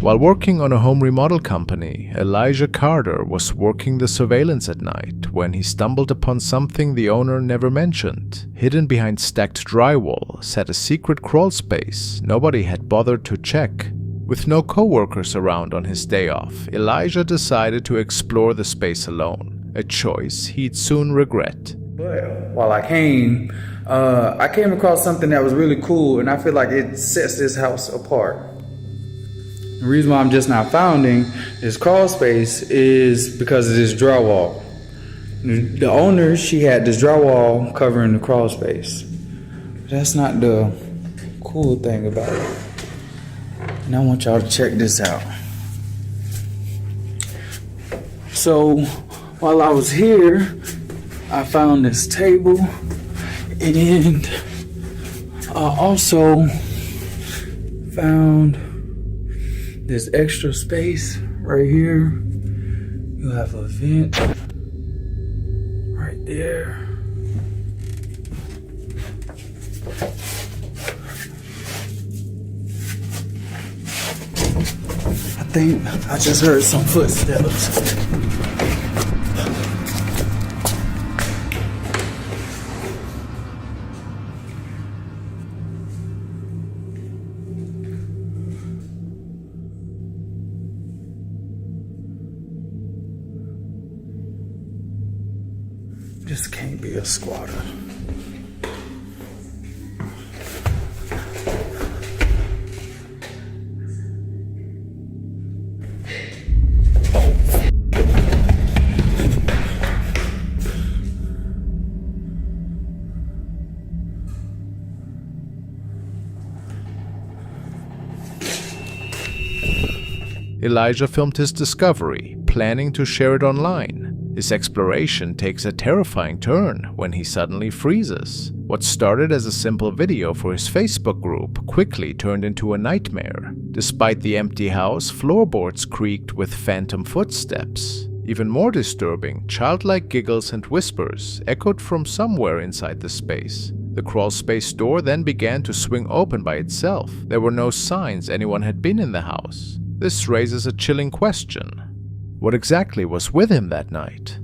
While working on a home remodel company, Elijah Carter was working the surveillance at night when he stumbled upon something the owner never mentioned. Hidden behind stacked drywall sat a secret crawl space nobody had bothered to check. With no co-workers around on his day off, Elijah decided to explore the space alone, a choice he'd soon regret. But while I came across something that was really cool, and I feel like it sets this house apart. The reason why I'm just not founding this crawl space is because of this drywall. The owner, she had this drywall covering the crawl space. But that's not the cool thing about it. And I want y'all to check this out. So while I was here, I found this table, and I also found this extra space right here. You have a vent right there. I think I just heard some footsteps. This can't be a squatter. Elijah filmed his discovery, planning to share it online. His exploration takes a terrifying turn when he suddenly freezes. What started as a simple video for his Facebook group quickly turned into a nightmare. Despite the empty house, floorboards creaked with phantom footsteps. Even more disturbing, childlike giggles and whispers echoed from somewhere inside the space. The crawl space door then began to swing open by itself. There were no signs anyone had been in the house. This raises a chilling question. What exactly was with him that night?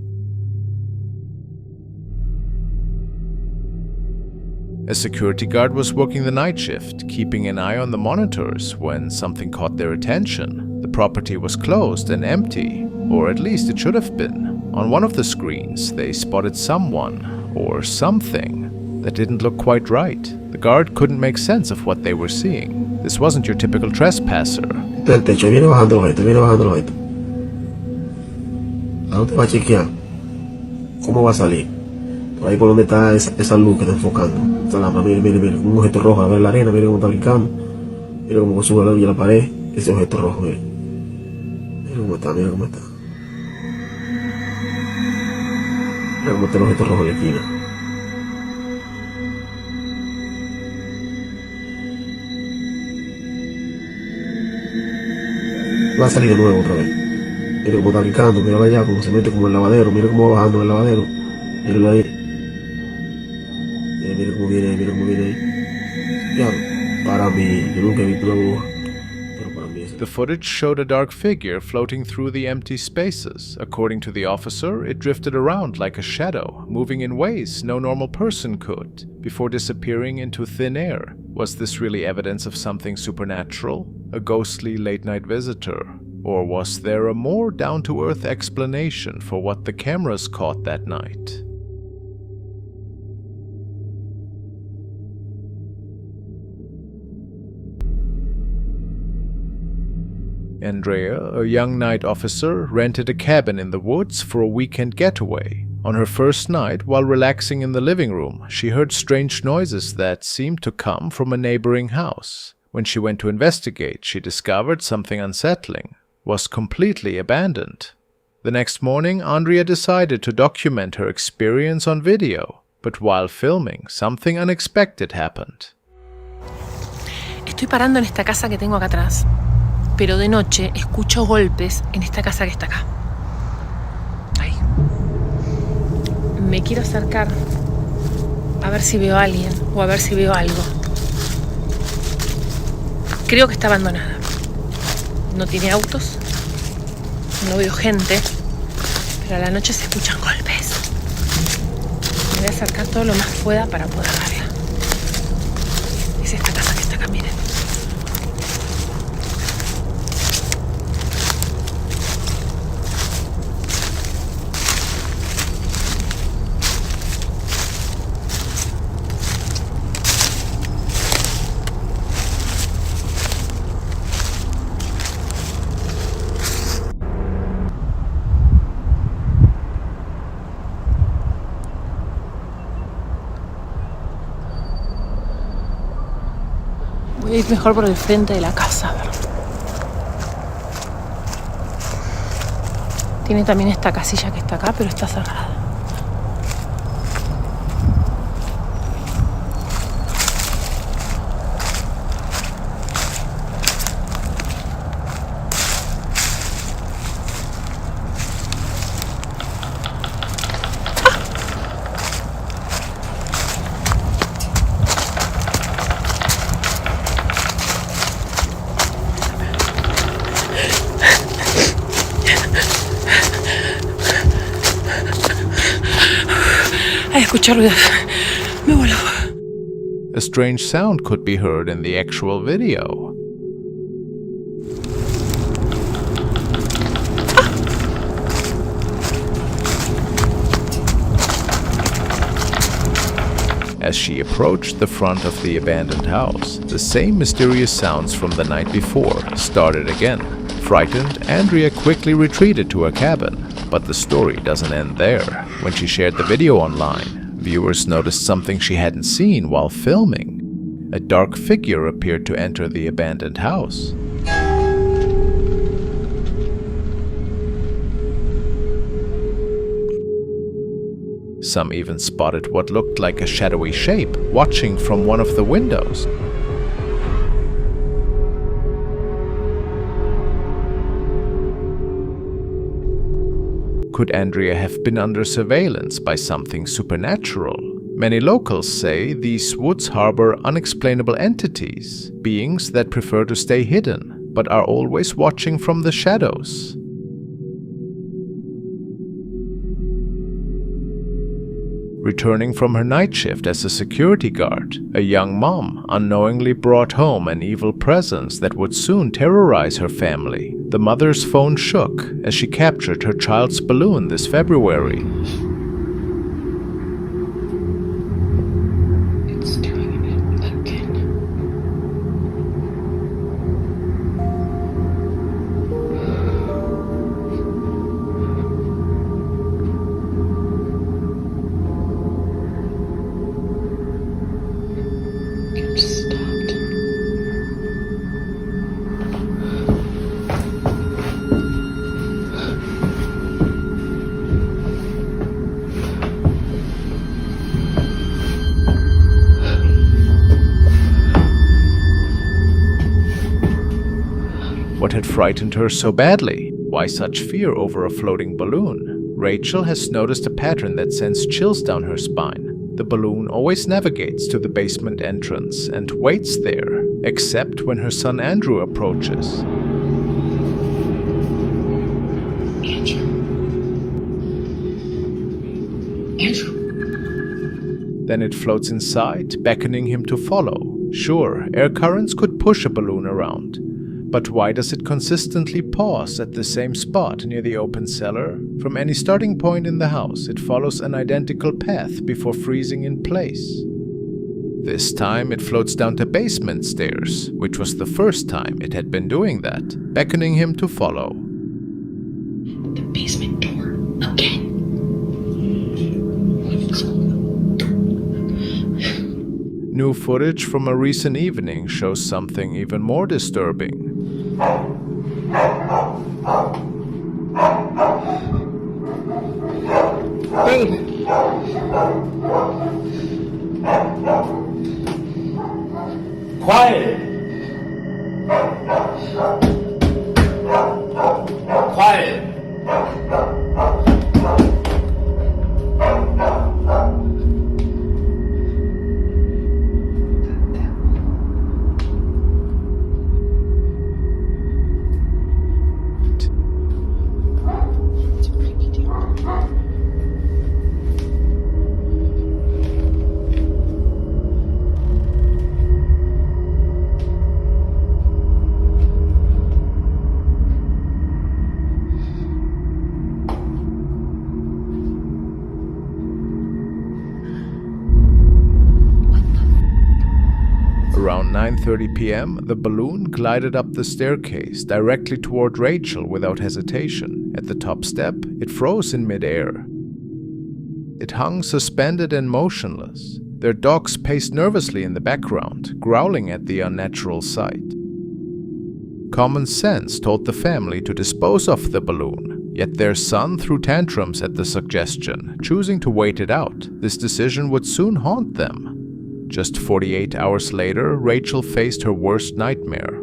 A security guard was working the night shift, keeping an eye on the monitors when something caught their attention. The property was closed and empty, or at least it should have been. On one of the screens, they spotted someone, or something, that didn't look quite right. The guard couldn't make sense of what they were seeing. This wasn't your typical trespasser. Del techo, viene bajando los objetos, viene bajando los objetos. ¿A dónde va a chequear? ¿Cómo va a salir? Por ahí por donde está esa luz que está enfocando. Esa lámpara, mire, mire, mire, un objeto rojo, a ver la arena, mire cómo está brincando. Mire cómo sube la luz y la pared, ese objeto rojo, mire. Mire cómo está, mire cómo está. Mire cómo está el objeto rojo en la esquina. Va a salir de nuevo otra vez. Mire cómo está brincando, mira allá, cómo se mete como el lavadero, mire cómo va bajando el lavadero. Míralo ahí. Mire cómo viene ahí. Ya, para mí, yo nunca he visto una bruja. Pero para mí es... The footage showed a dark figure floating through the empty spaces. According to the officer, it drifted around like a shadow, moving in ways no normal person could, before disappearing into thin air. Was this really evidence of something supernatural? A ghostly late-night visitor? Or was there a more down-to-earth explanation for what the cameras caught that night? Andrea, a young night officer, rented a cabin in the woods for a weekend getaway. On her first night, while relaxing in the living room, she heard strange noises that seemed to come from a neighboring house. When she went to investigate, she discovered something unsettling was completely abandoned. The next morning, Andrea decided to document her experience on video, but while filming, something unexpected happened. Estoy parando en esta casa que tengo acá atrás, pero de noche escucho golpes en esta casa que está acá. Ahí. Me quiero acercar a ver si veo a alguien o a ver si veo algo. Creo que está abandonada. No tiene autos, no veo gente, pero a la noche se escuchan golpes. Me voy a acercar todo lo más pueda para poder verla. Es esta casa que está acá, miren. Voy a ir mejor por el frente de la casa, a ver. Tiene también esta casilla que está acá, pero está cerrada. Escuchar ruidos. Me vuelo. A strange sound could be heard in the actual video. As she approached the front of the abandoned house, the same mysterious sounds from the night before started again. Frightened, Andrea quickly retreated to her cabin, but the story doesn't end there. When she shared the video online, viewers noticed something she hadn't seen while filming. A dark figure appeared to enter the abandoned house. Some even spotted what looked like a shadowy shape watching from one of the windows. Could Andrea have been under surveillance by something supernatural? Many locals say these woods harbor unexplainable entities, beings that prefer to stay hidden, but are always watching from the shadows. Returning from her night shift as a security guard, a young mom unknowingly brought home an evil presence that would soon terrorize her family. The mother's phone shook as she captured her child's balloon this February. It's doing it again. It stopped. What had frightened her so badly? Why such fear over a floating balloon? Rachel has noticed a pattern that sends chills down her spine. The balloon always navigates to the basement entrance and waits there, except when her son Andrew approaches. Andrew. Then it floats inside, beckoning him to follow. Sure, air currents could push a balloon around. But why does it consistently pause at the same spot near the open cellar? From any starting point in the house, it follows an identical path before freezing in place. This time it floats down to basement stairs, which was the first time it had been doing that, beckoning him to follow. The basement door again. New footage from a recent evening shows something even more disturbing. Babe. Quiet. Quiet. around 9:30 p.m., the balloon glided up the staircase directly toward Rachel without hesitation. At the top step, it froze in midair. It hung suspended and motionless. Their dogs paced nervously in the background, growling at the unnatural sight. Common sense told the family to dispose of the balloon, yet their son threw tantrums at the suggestion, choosing to wait it out. This decision would soon haunt them. Just 48 hours later, Rachel faced her worst nightmare.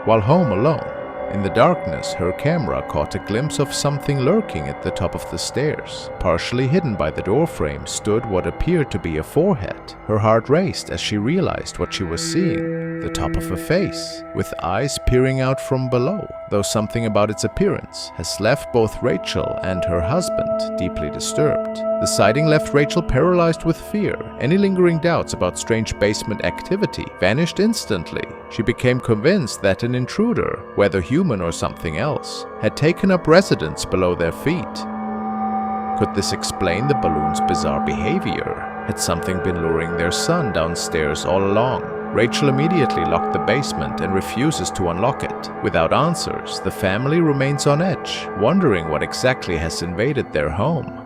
While home alone, in the darkness, her camera caught a glimpse of something lurking at the top of the stairs. Partially hidden by the doorframe stood what appeared to be a forehead. Her heart raced as she realized what she was seeing: the top of a face, with eyes peering out from below, though something about its appearance has left both Rachel and her husband deeply disturbed. The sighting left Rachel paralyzed with fear. Any lingering doubts about strange basement activity vanished instantly. She became convinced that an intruder, whether human or something else, had taken up residence below their feet. Could this explain the balloon's bizarre behavior? Had something been luring their son downstairs all along? Rachel immediately locked the basement and refuses to unlock it. Without answers, the family remains on edge, wondering what exactly has invaded their home.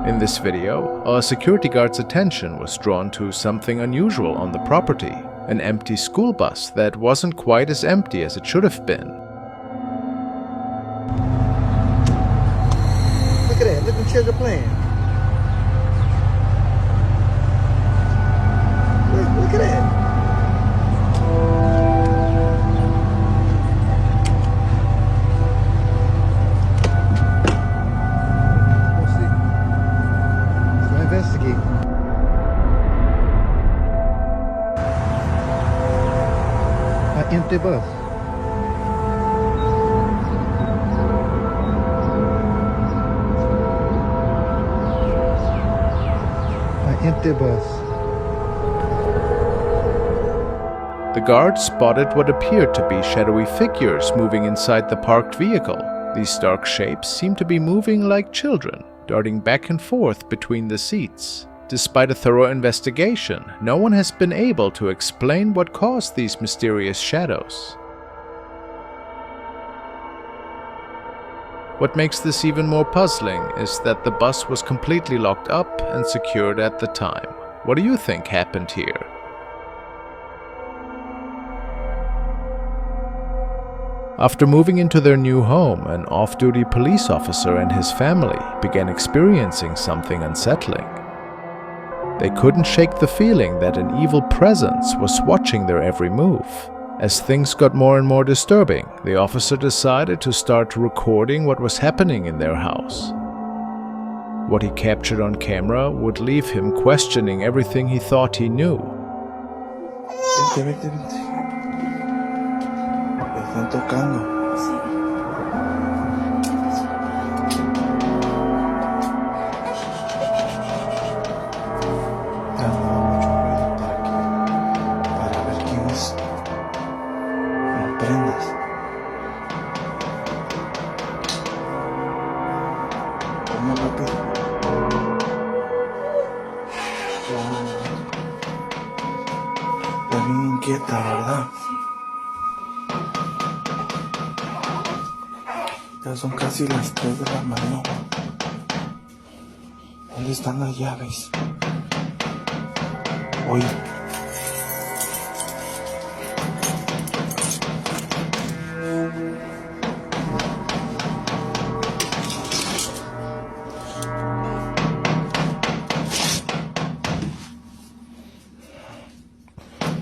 In this video, a security guard's attention was drawn to something unusual on the property: an empty school bus that wasn't quite as empty as it should have been. Look at that, look at the children playing. Look at that. Investigate. An empty bus. An empty bus. The guard spotted what appeared to be shadowy figures moving inside the parked vehicle. These dark shapes seemed to be moving like children, darting back and forth between the seats. Despite a thorough investigation, no one has been able to explain what caused these mysterious shadows. What makes this even more puzzling is that the bus was completely locked up and secured at the time. What do you think happened here? After moving into their new home, an off-duty police officer and his family began experiencing something unsettling. They couldn't shake the feeling that an evil presence was watching their every move. As things got more and more disturbing, the officer decided to start recording what was happening in their house. What he captured on camera would leave him questioning everything he thought he knew. Están tocando. Están dando mucho ruido para ver quién es. No prendas. Está bien inquieta, ¿verdad? Ya son casi las 3 de la mañana. ¿Dónde están las llaves? Oye.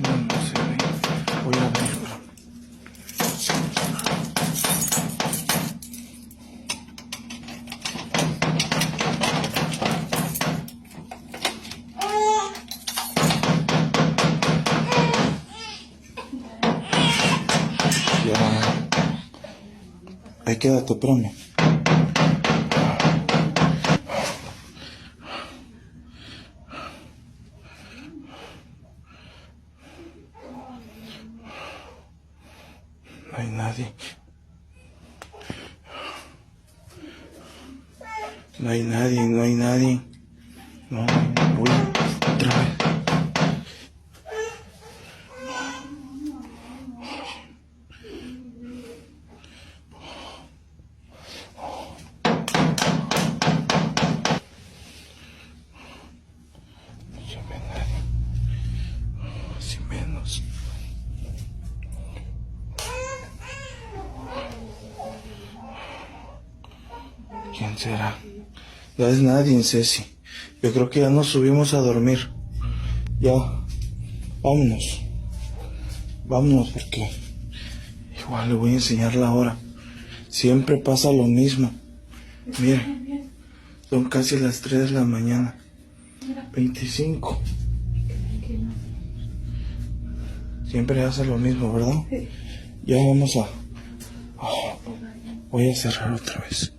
No se ve. Voy a abrirlo. Ahí quédate, espérame. No hay nadie. No hay nadie, no hay nadie. No, voy otra vez. Menos. ¿Quién será? No es nadie, Ceci. Yo creo que ya nos subimos a dormir. Ya. Vámonos. Vámonos porque igual le voy a enseñar la hora. Siempre pasa lo mismo. Mira. Son casi las 3 de la mañana. 25. Siempre hace lo mismo, ¿verdad? Sí. Ya vamos a... voy a cerrar otra vez.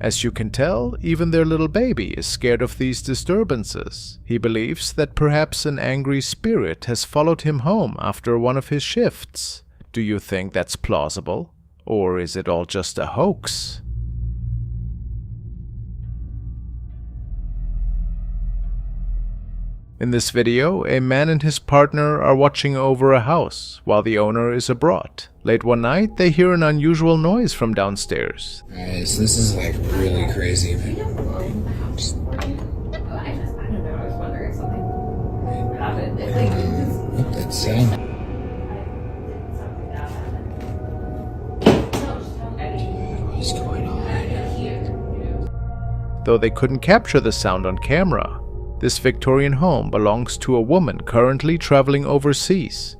As you can tell, even their little baby is scared of these disturbances. He believes that perhaps an angry spirit has followed him home after one of his shifts. Do you think that's plausible? Or is it all just a hoax? In this video, a man and his partner are watching over a house while the owner is abroad. Late one night, they hear an unusual noise from downstairs. Alright, so this is like really crazy. Just... that sound. What's going on? Though they couldn't capture the sound on camera, this Victorian home belongs to a woman currently traveling overseas.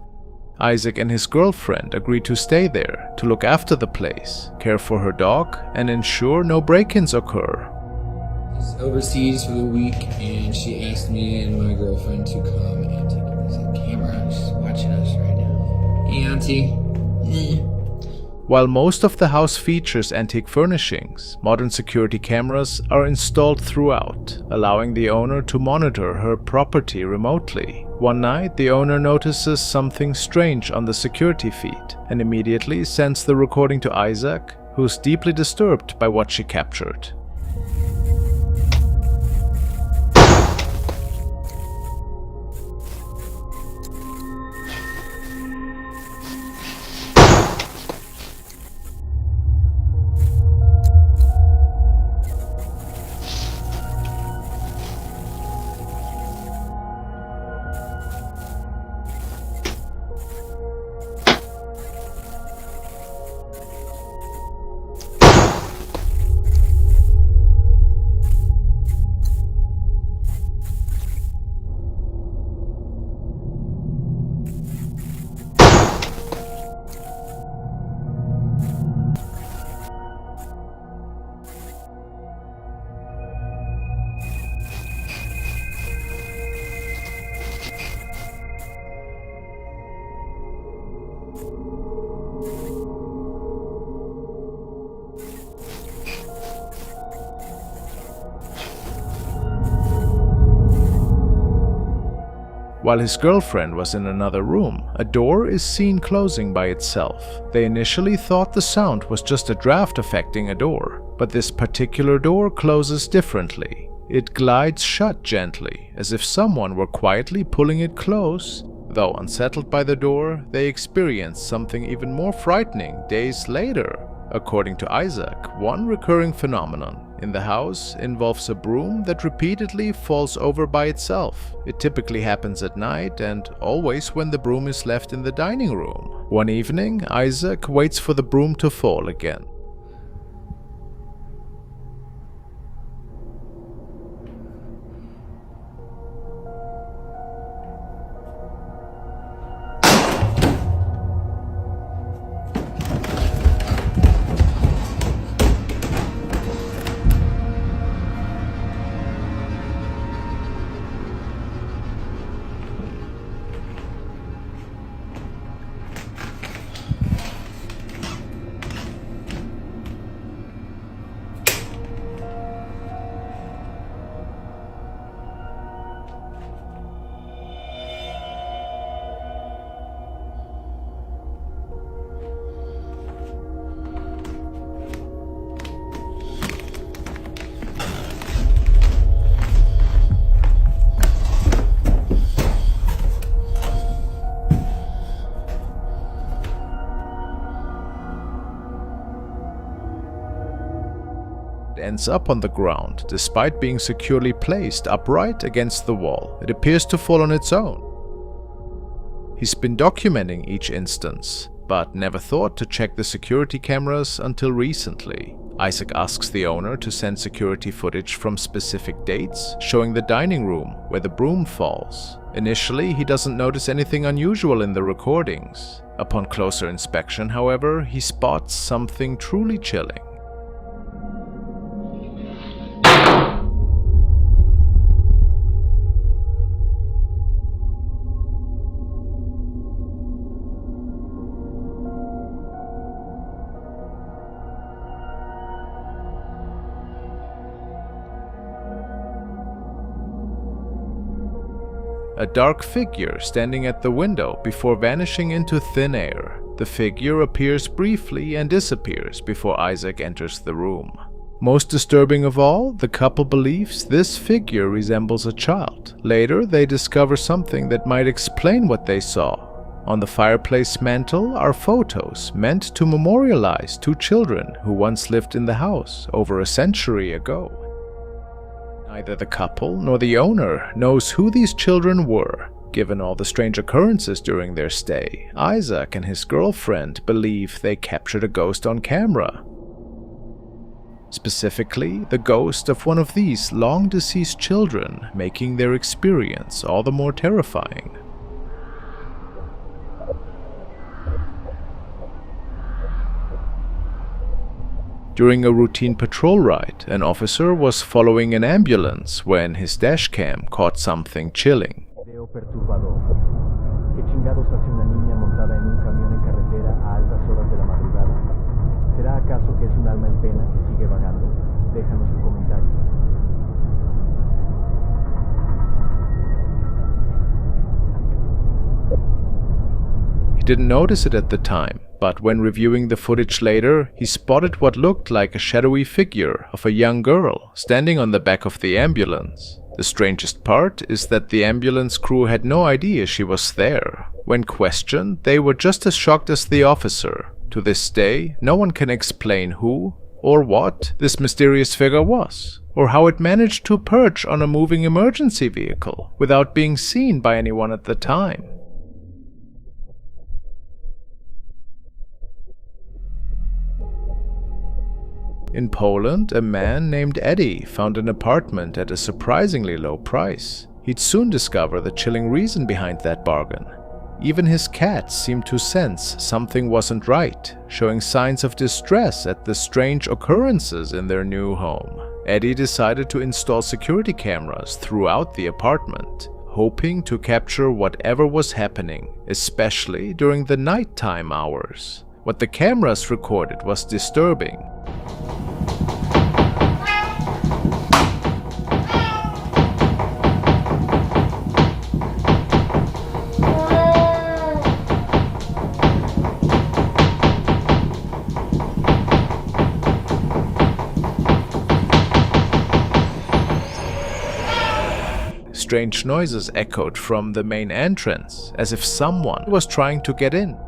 Isaac and his girlfriend agreed to stay there to look after the place, care for her dog, and ensure no break-ins occur. She's overseas for the week, and she asked me and my girlfriend to come and take a camera. She's watching us right now. Hey, Auntie. While most of the house features antique furnishings, modern security cameras are installed throughout, allowing the owner to monitor her property remotely. One night, the owner notices something strange on the security feed and immediately sends the recording to Isaac, who's deeply disturbed by what she captured. While his girlfriend was in another room, a door is seen closing by itself. They initially thought the sound was just a draft affecting a door, But this particular door closes differently. It glides shut gently, as if someone were quietly pulling it close. Though unsettled by the door, they experience something even more frightening days later. According to Isaac, one recurring phenomenon in the house involves a broom that repeatedly falls over by itself. It typically happens at night and always when the broom is left in the dining room. One evening, Isaac waits for the broom to fall again. Ends up on the ground, despite being securely placed upright against the wall. It appears to fall on its own. He's been documenting each instance, but never thought to check the security cameras until recently. Isaac asks the owner to send security footage from specific dates, showing the dining room where the broom falls. Initially, he doesn't notice anything unusual in the recordings. Upon closer inspection, however, he spots something truly chilling. A dark figure standing at the window before vanishing into thin air. The figure appears briefly and disappears before Isaac enters the room. Most disturbing of all, the couple believes this figure resembles a child. Later, they discover something that might explain what they saw. On the fireplace mantel are photos meant to memorialize two children who once lived in the house over a century ago. Neither the couple nor the owner knows who these children were. Given all the strange occurrences during their stay, Isaac and his girlfriend believe they captured a ghost on camera. Specifically, the ghost of one of these long-deceased children, making their experience all the more terrifying. During a routine patrol ride, an officer was following an ambulance when his dashcam caught something chilling. Video perturbador. ¿Qué chingados hace una niña montada en un camión en carretera a altas horas de la madrugada? ¿Será acaso que es un alma en pena que sigue vagando? Déjanos tu comentario. He didn't notice it at the time, but when reviewing the footage later, he spotted what looked like a shadowy figure of a young girl standing on the back of the ambulance. The strangest part is that the ambulance crew had no idea she was there. When questioned, they were just as shocked as the officer. To this day, no one can explain who or what this mysterious figure was, or how it managed to perch on a moving emergency vehicle without being seen by anyone at the time. In Poland, a man named Eddie found an apartment at a surprisingly low price. He'd soon discover the chilling reason behind that bargain. Even his cats seemed to sense something wasn't right, showing signs of distress at the strange occurrences in their new home. Eddie decided to install security cameras throughout the apartment, hoping to capture whatever was happening, especially during the nighttime hours. What the cameras recorded was disturbing. strange noises echoed from the main entrance, as if someone was trying to get in.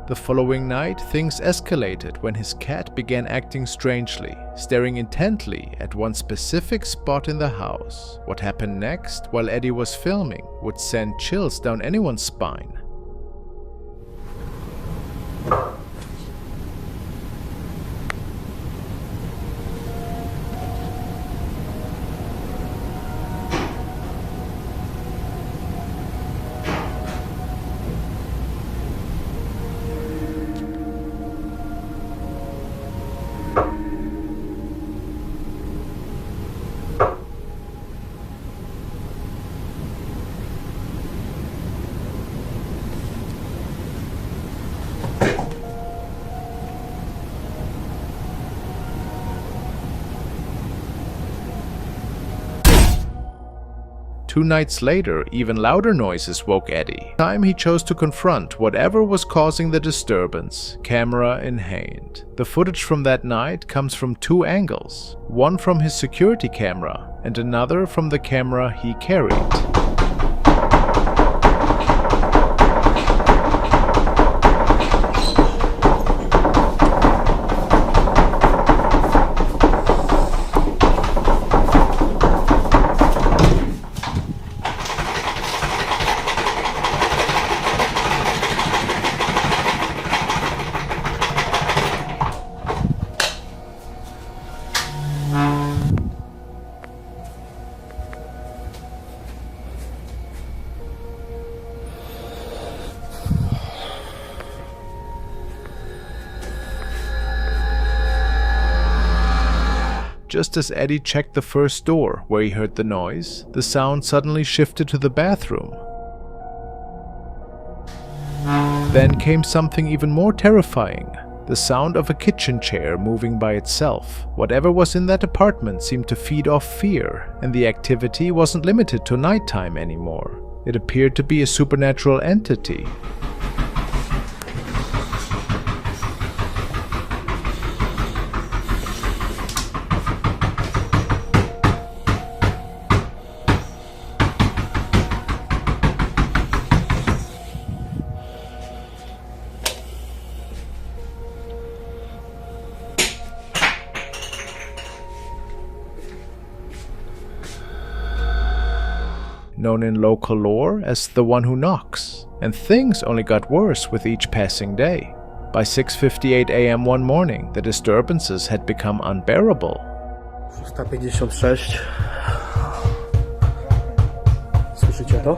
The following night, things escalated when his cat began acting strangely, staring intently at one specific spot in the house. What happened next, while Eddie was filming, would send chills down anyone's spine. Two nights later, even louder noises woke Eddie. This time he chose to confront whatever was causing the disturbance, camera in hand. The footage from that night comes from two angles, one from his security camera and another from the camera he carried. Just as Eddie checked the first door where he heard the noise, the sound suddenly shifted to the bathroom. Then came something even more terrifying, the sound of a kitchen chair moving by itself. Whatever was in that apartment seemed to feed off fear, and the activity wasn't limited to nighttime anymore. It appeared to be a supernatural entity. Known in local lore as the one who knocks, and things only got worse with each passing day. By 6:58 a.m. one morning, the disturbances had become unbearable. 6:56. Słyszycie to?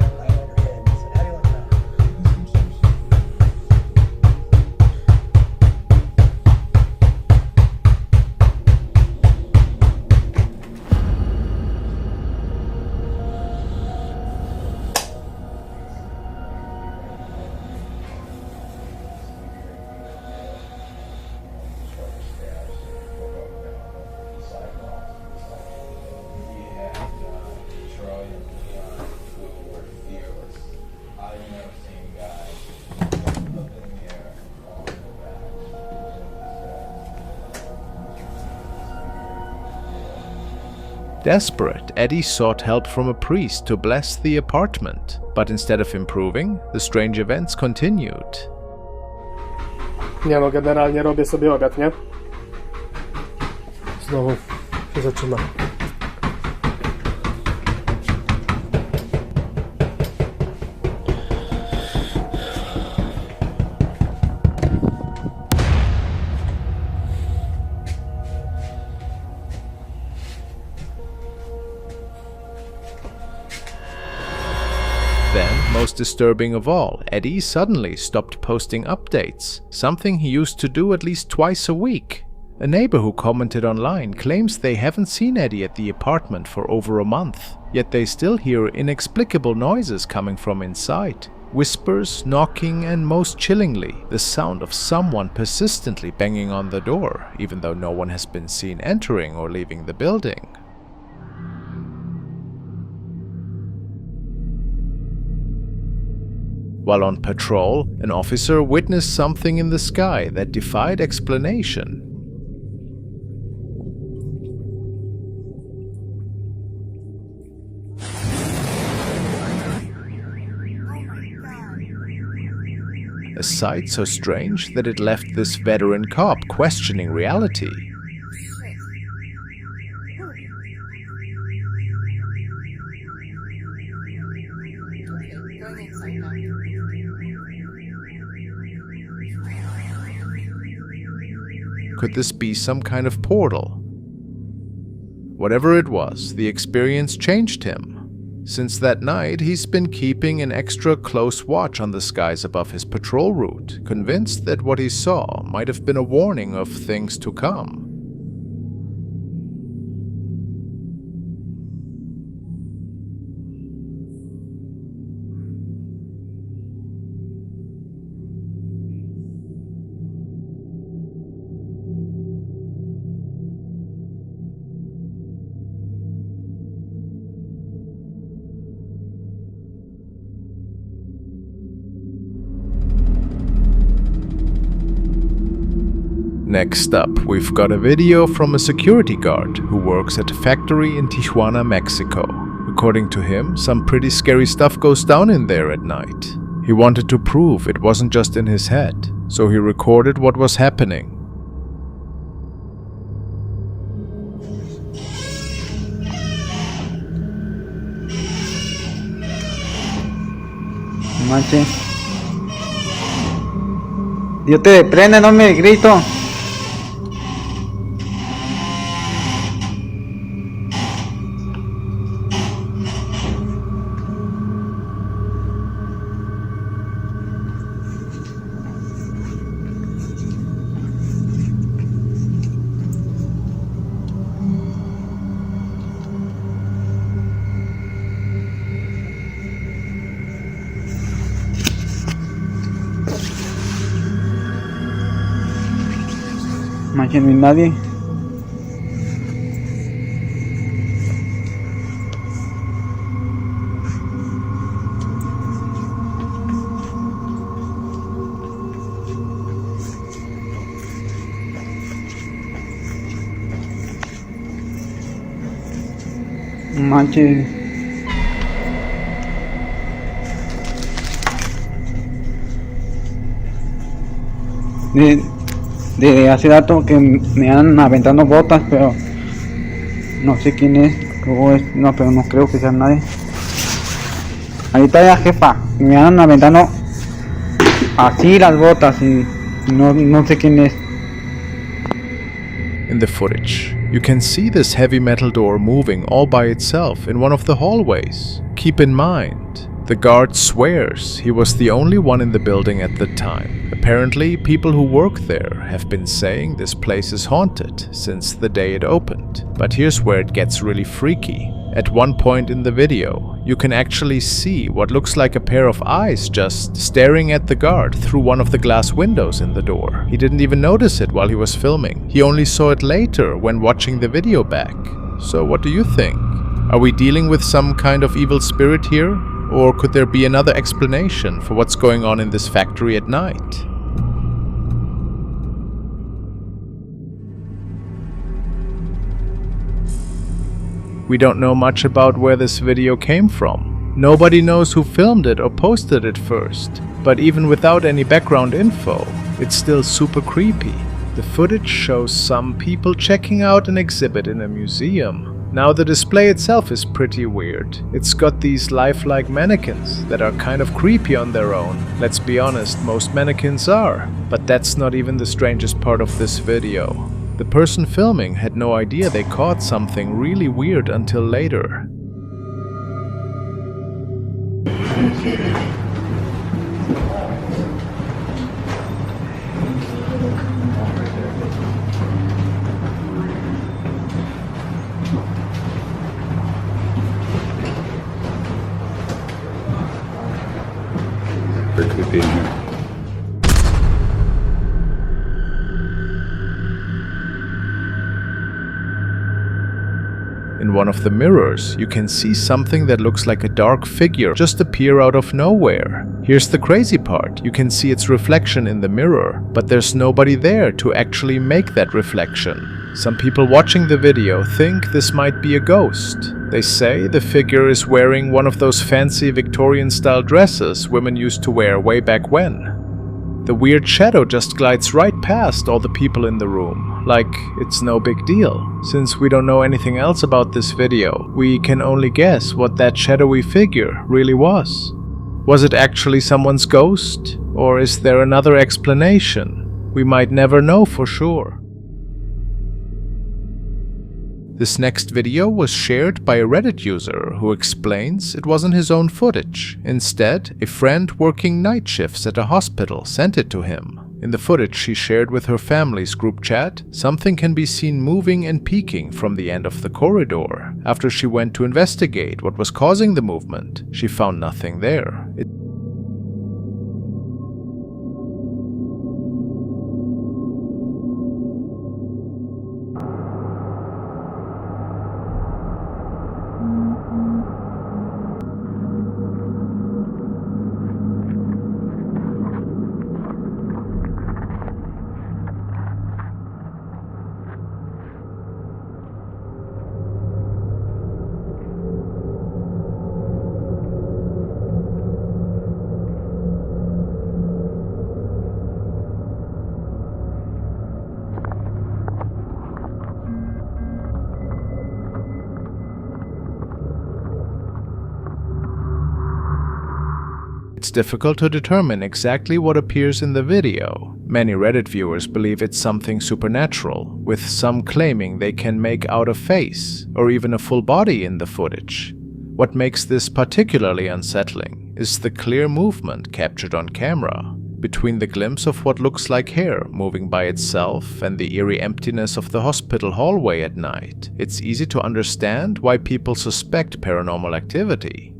Desperate, Eddie sought help from a priest to bless the apartment, but instead of improving, the strange events continued. Nie no, generalnie robię sobie obiad, nie? Znowu się zaczyna. Then, most disturbing of all, Eddie suddenly stopped posting updates, something he used to do at least twice a week. A neighbor who commented online claims they haven't seen Eddie at the apartment for over a month, yet they still hear inexplicable noises coming from inside. Whispers, knocking, and most chillingly, the sound of someone persistently banging on the door, even though no one has been seen entering or leaving the building. While on patrol, an officer witnessed something in the sky that defied explanation. a sight so strange that it left this veteran cop questioning reality. Could this be some kind of portal? Whatever it was, the experience changed him. Since that night, he's been keeping an extra close watch on the skies above his patrol route, convinced that what he saw might have been a warning of things to come. Next up, we've got a video from a security guard who works at a factory in Tijuana, Mexico. According to him, some pretty scary stuff goes down in there at night. He wanted to prove it wasn't just in his head, so he recorded what was happening. Manche. Dios te prende, no me grito. Manche, no hay nadie. Manche. De hace rato que me andan aventando botas, pero no sé quién es. No, pero no creo que sea nadie. Ahí está la jefa. Me andan aventando así las botas y no sé quién es. In the footage, you can see this heavy metal door moving all by itself in one of the hallways. Keep in mind, the guard swears he was the only one in the building at the time. Apparently, people who work there have been saying this place is haunted since the day it opened. But here's where it gets really freaky. At one point in the video, you can actually see what looks like a pair of eyes just staring at the guard through one of the glass windows in the door. He didn't even notice it while he was filming. He only saw it later when watching the video back. So what do you think? Are we dealing with some kind of evil spirit here? Or could there be another explanation for what's going on in this factory at night? We don't know much about where this video came from. Nobody knows who filmed it or posted it first. But even without any background info, it's still super creepy. The footage shows some people checking out an exhibit in a museum. Now the display itself is pretty weird. It's got these lifelike mannequins that are kind of creepy on their own. Let's be honest, most mannequins are. But that's not even the strangest part of this video. The person filming had no idea they caught something really weird until later. Very creepy in here. In one of the mirrors, you can see something that looks like a dark figure just appear out of nowhere. Here's the crazy part, you can see its reflection in the mirror, but there's nobody there to actually make that reflection. Some people watching the video think this might be a ghost. They say the figure is wearing one of those fancy Victorian-style dresses women used to wear way back when. The weird shadow just glides right past all the people in the room, like it's no big deal. Since we don't know anything else about this video, we can only guess what that shadowy figure really was. Was it actually someone's ghost? Or is there another explanation? We might never know for sure. This next video was shared by a Reddit user who explains it wasn't his own footage. Instead, a friend working night shifts at a hospital sent it to him. In the footage she shared with her family's group chat, something can be seen moving and peeking from the end of the corridor. After she went to investigate what was causing the movement, she found nothing there. It's difficult to determine exactly what appears in the video. Many Reddit viewers believe it's something supernatural, with some claiming they can make out a face or even a full body in the footage. What makes this particularly unsettling is the clear movement captured on camera. Between the glimpse of what looks like hair moving by itself and the eerie emptiness of the hospital hallway at night, it's easy to understand why people suspect paranormal activity.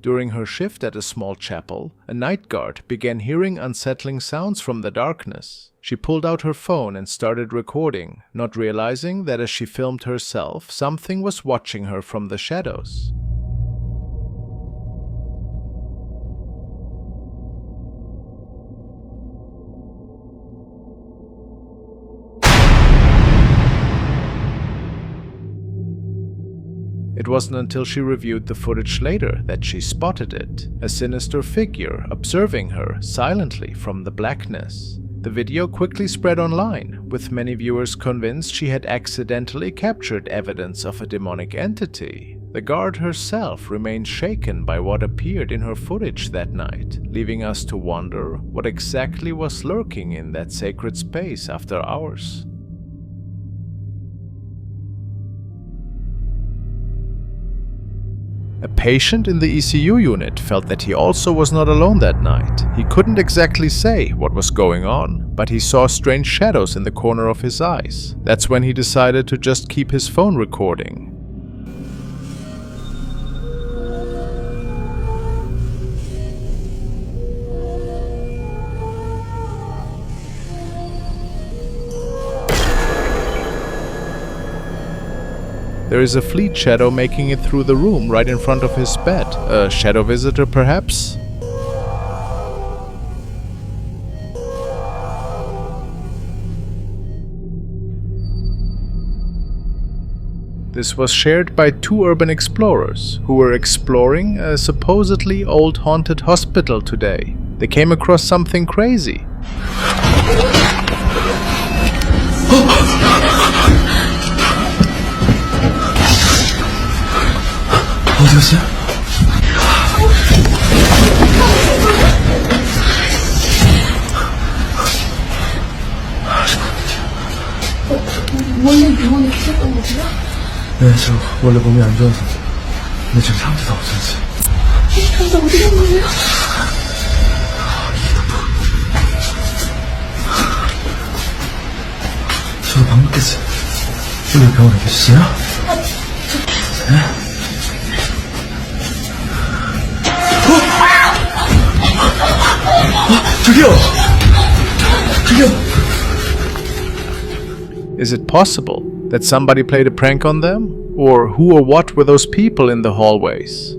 During her shift at a small chapel, a night guard began hearing unsettling sounds from the darkness. She pulled out her phone and started recording, not realizing that as she filmed herself, something was watching her from the shadows. It wasn't until she reviewed the footage later that she spotted it, a sinister figure observing her silently from the blackness. The video quickly spread online, with many viewers convinced she had accidentally captured evidence of a demonic entity. The guard herself remained shaken by what appeared in her footage that night, leaving us to wonder what exactly was lurking in that sacred space after hours. A patient in the ECU unit felt that he also was not alone that night. He couldn't exactly say what was going on, but he saw strange shadows in the corner of his eyes. That's when he decided to just keep his phone recording. There is a fleet shadow making it through the room right in front of his bed. A shadow visitor, perhaps? This was shared by two urban explorers who were exploring a supposedly old haunted hospital today. They came across something crazy. 어디갔어요? 원래 병원에 계셨던 거세요? 네, 저 원래 몸이 안 좋아서. 근데 지금 상태 다 없어졌어요. 근데 어디 간 거예요? 저도 방금 깼어요. 오늘 병원에 계셨어요? 네? Is it possible that somebody played a prank on them? Or who or what were those people in the hallways?